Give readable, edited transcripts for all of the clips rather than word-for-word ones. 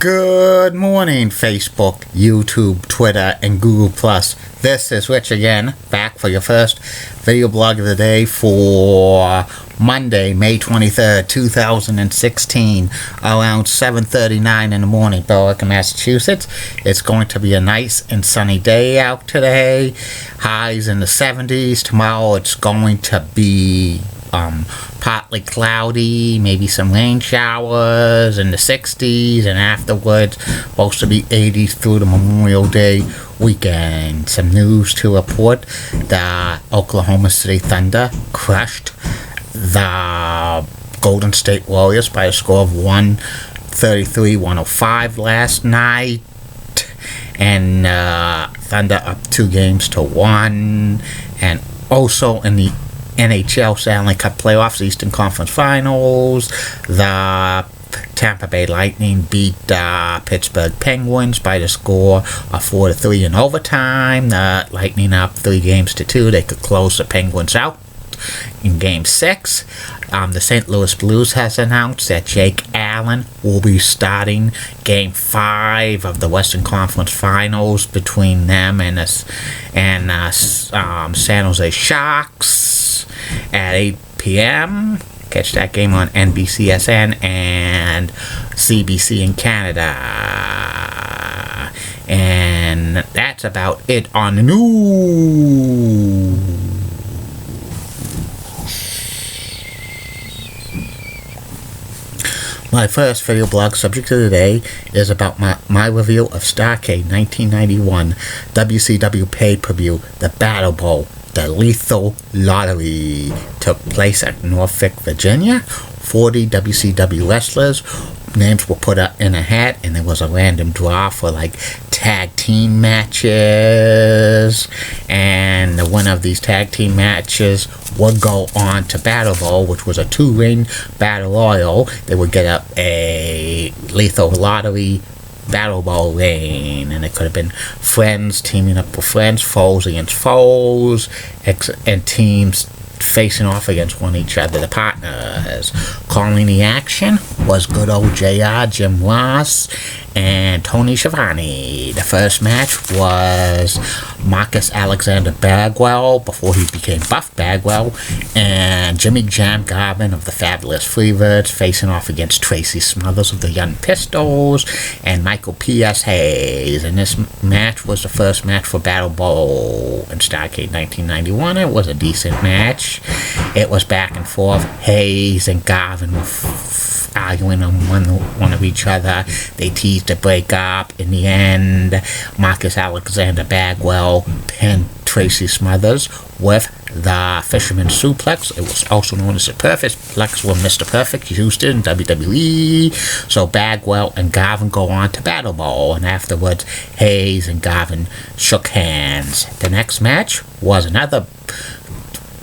Good morning, Facebook, YouTube, Twitter, and Google+. This is Rich again, back for your first video blog of the day for Monday, May 23rd, 2016, around 7:39 in the morning, Berwick, Massachusetts. It's going to be a nice and sunny day out today. Highs in the 70s. Tomorrow it's going to be partly cloudy, maybe some rain showers in the 60s, and afterwards supposed to be 80s through the Memorial Day weekend. Some news to report: the Oklahoma City Thunder crushed the Golden State Warriors by a score of 133-105 last night, and Thunder up 2-1. And also in the NHL Stanley Cup playoffs, Eastern Conference Finals, the Tampa Bay Lightning beat the Pittsburgh Penguins by the score of 4-3 in overtime. The Lightning up 3-2. They could close the Penguins out in Game 6. The St. Louis Blues has announced that Jake Allen will be starting Game 5 of the Western Conference Finals between them and San Jose Sharks at 8 p.m. Catch that game on NBCSN and CBC in Canada. And that's about it on the news. My first video blog subject of the day is about my review of starrcade 1991 WCW pay-per-view, the Battle Bowl. The Lethal Lottery took place at Norfolk, Virginia. 40 WCW wrestlers' names were put up in a hat, and there was a random draw for tag team matches. And the winner of these tag team matches would go on to Battle Bowl, which was a 2-ring battle royal. They would get up a Lethal Lottery Battle Bowl ring, and it could have been friends teaming up with friends, foes against foes, and teams facing off against each other, the partners. Calling the action was good old JR, Jim Ross, and Tony Schiavone. The first match was Marcus Alexander Bagwell, before he became Buff Bagwell, and Jimmy Jam Garvin of the Fabulous Freebirds facing off against Tracy Smothers of the Young Pistols and Michael P.S. Hayes. And this match was the first match for Battle Bowl in starrcade 1991. It was a decent match. It was back and forth. Hayes and Garvin were arguing on one of each other. They teased to break up. In the end, Marcus Alexander Bagwell pinned Tracy Smothers with the Fisherman Suplex. It was also known as the Perfect Plex when Mr. Perfect used it in WWE. So Bagwell and Garvin go on to Battle Bowl, and afterwards Hayes and Garvin shook hands. The next match was another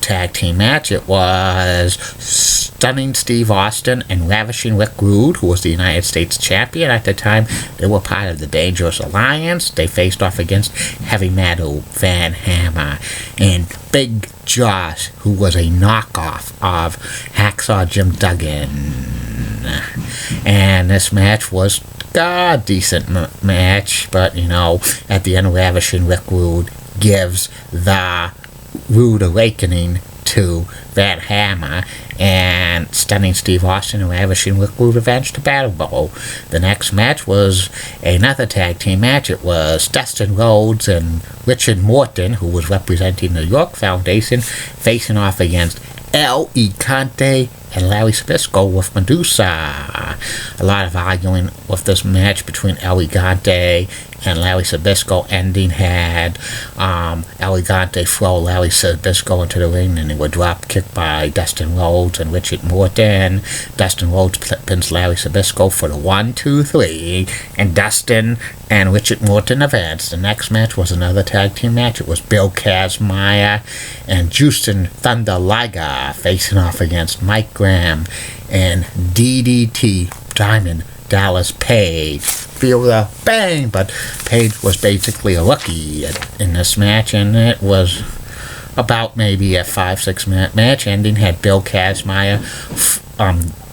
tag team match. It was Stunning Steve Austin and Ravishing Rick Rude, who was the United States champion at the time. They were part of the Dangerous Alliance. They faced off against Heavy Metal Van Hammer and Big Josh, who was a knockoff of Hacksaw Jim Duggan. And this match was a decent match, but at the end, Ravishing Rick Rude gives the Rude Awakening to Van Hammer, and Stunning Steve Austin and Ravishing Rick Rude advanced to Battle Bowl. The next match was another tag team match. It was Dustin Rhodes and Richard Morton, who was representing the York Foundation, facing off against El Igante and Larry Sabisco with Medusa. A lot of arguing with this match between El Igante and Larry Sabisco. Ending had El Igante throw Larry Sabisco into the ring, and he would drop kick by Dustin Rhodes and Richard Morton. Dustin Rhodes pins Larry Sabisco for the 1-2-3, and Dustin and Richard Morton advanced. The next match was another tag team match. It was Bill Kazmaier and Justin Thunder Liger facing off against Mike Graham and DDT Diamond Dallas Page. Feel the bang, but Page was basically a rookie in this match, and it was about maybe a 5-6 minute match. Ending had Bill Kazmaier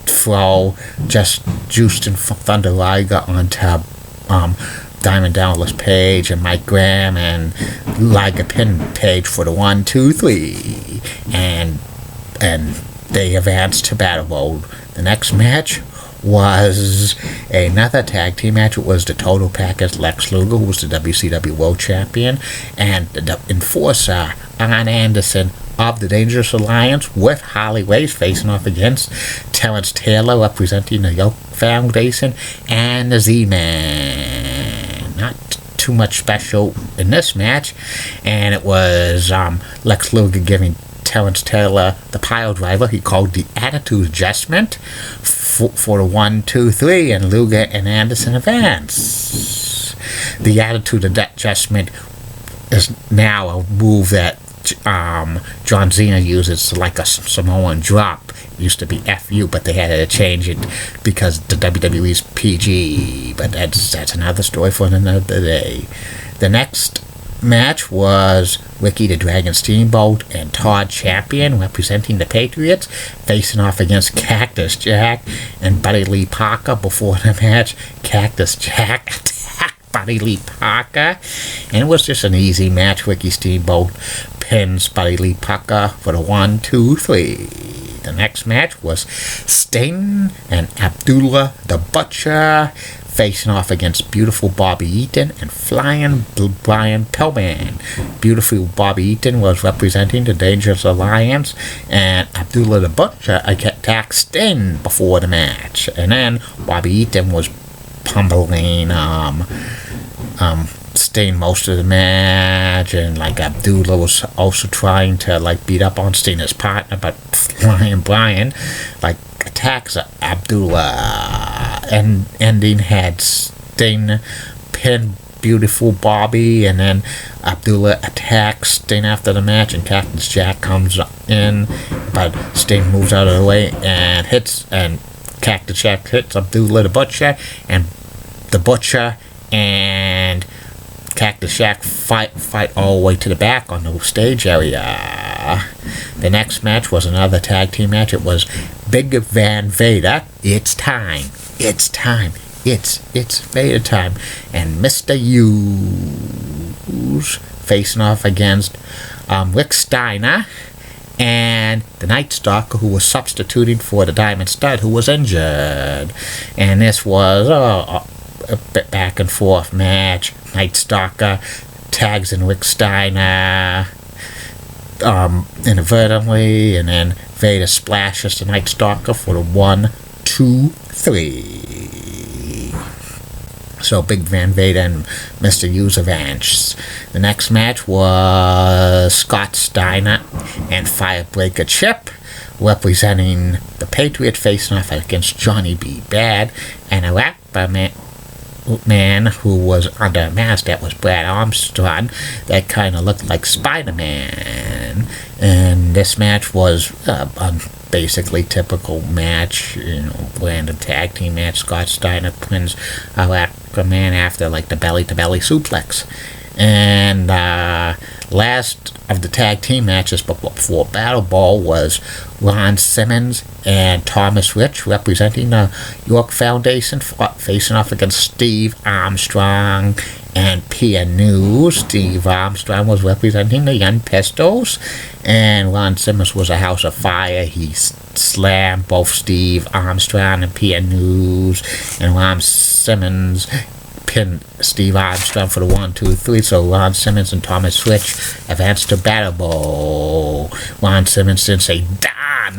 throw just Justin Thunder Liger onto Diamond Dallas Page and Mike Graham, and Liger pinned Page for the 1, 2, 3, and they advanced to Battle Bowl. The next match was another tag team match. It was the Total Package Lex Luger, who was the WCW World Champion, and the Enforcer Arn Anderson of the Dangerous Alliance, with Harley Race facing off against Terrence Taylor, representing the Yoke Foundation, and the Z-Man. Not too much special in this match, and it was Lex Luger giving Terrence Taylor the pile driver he called the Attitude Adjustment for the 1, 2, 3, and Luger and Anderson advance. The Attitude Adjustment is now a move that John Cena uses, like a Samoan drop. It used to be FU, but they had to change it because the WWE's PG. But that's another story for another day. The next match was Ricky the Dragon Steamboat and Todd Champion, representing the Patriots, facing off against Cactus Jack and Buddy Lee Parker. Before the match, Cactus Jack attacked Buddy Lee Parker, and it was just an easy match. Ricky Steamboat pins Buddy Lee Parker for the 1, 2, 3. The next match was Sting and Abdullah the Butcher facing off against Beautiful Bobby Eaton and Flying Brian Pillman. Beautiful Bobby Eaton was representing the Dangerous Alliance, and Abdullah the Butcher attacked Sting before the match. And then Bobby Eaton was pummeling Sting most of the match, and like Abdullah was also trying to like beat up on Sting, his partner, but Flying Brian like attacks Abdullah, and ending had Sting pin Beautiful Bobby, and then Abdullah attacks Sting after the match, and Cactus Jack comes in, but Sting moves out of the way and Cactus Jack hits Abdullah the Butcher, and the Butcher and Cactus Jack fight all the way to the back on the stage area. The next match was another tag team match. It was Big Van Vader. It's time. It's Vader time. And Mr. Hughes facing off against Rick Steiner and the Night Stalker, who was substituting for the Diamond Stud, who was injured. And this was a bit back and forth match. Night Stalker tags in Rick Steiner inadvertently, and then Vader splashes the Night Stalker for the 1, 2, 3. So Big Van Vader and Mr. Hughes advanced. The next match was Scott Steiner and Firebreaker Chip, representing the Patriot, facing off against Johnny B. Bad and a rapper man who was under a mask that was Brad Armstrong, that kind of looked like Spider-Man. And this match was a basically typical match, random tag team match. Scott Steiner pins a rapper man after like the belly-to-belly suplex. And last of the tag team matches before Battle Bowl was Ron Simmons and Thomas Rich, representing the York Foundation, facing off against Steve Armstrong and Pia News. Steve Armstrong was representing the Young Pistols, and Ron Simmons was a House of Fire. He slammed both Steve Armstrong and Pia News, and Ron Simmons pinned Steve Armstrong for the 1, 2, 3. So Ron Simmons and Thomas Rich advanced to Battle Bowl. Ron Simmons didn't say "Darn"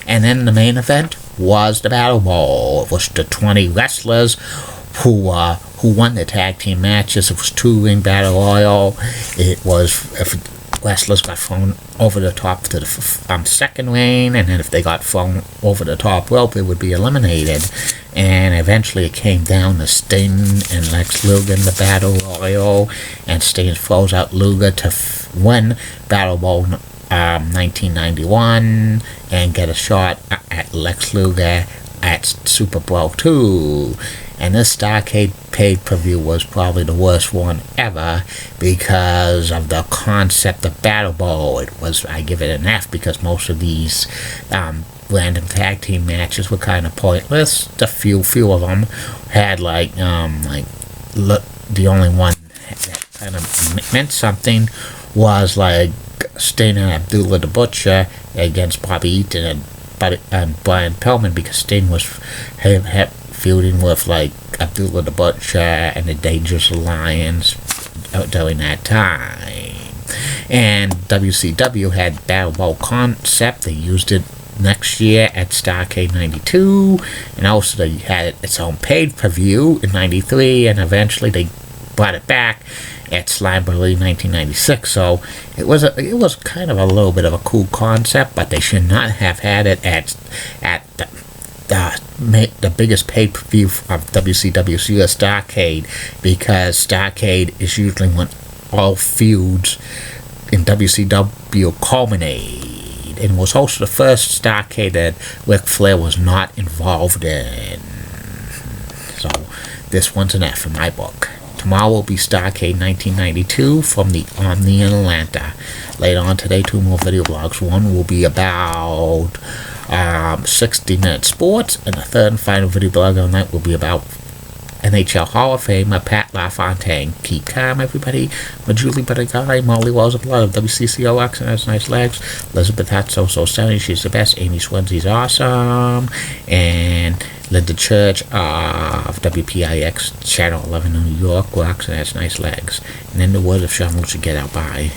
and then the main event was the Battle Bowl. It was the 20 wrestlers who won the tag team matches. It was 2-ring battle royal. It was if wrestlers got thrown over the top to the second ring, and then if they got thrown over the top rope, they would be eliminated. And eventually it came down to Sting and Lex Luger in the Battle Royal, and Sting throws out Luger to win Battle Bowl 1991 and get a shot at Lex Luger at Super Bowl 2. And this Starrcade pay-per-view was probably the worst one ever because of the concept of Battle Bowl. I give it an F because most of these random tag team matches were kind of pointless. The few of them had the only one that kind of meant something was like Sting and Abdullah the Butcher against Bobby Eaton and Brian Pillman, because Sting was feuding with like Abdullah the Butcher and the Dangerous Alliance during that time. And WCW had Battle Bowl concept. They used it next year at Starrcade 92, and also they had its own pay-per-view in 93, and eventually they brought it back at Slamboree 1996. So it was kind of a little bit of a cool concept, but they should not have had it at the biggest pay-per-view of WCW's US Starrcade, because Starrcade is usually when all feuds in WCW culminate, and was also the first Starrcade that Ric Flair was not involved in. So this one's an F in my book. Tomorrow will be Starrcade 1992 from the Omni in Atlanta. Later on today, 2 more video blogs. One will be about 60-minute sports, and the third and final video blog of the night will be about NHL Hall of Famer Pat LaFontaine. Keep calm, everybody. Julie Buttigieg, Molly Wells of Blood of WCCOX and has nice legs. Elizabeth Hutt's so stunning, she's the best. Amy Swinsy's awesome. And Linda Church of WPIX Channel 11 in New York rocks and has nice legs. And in the words of Sean, we should get out by.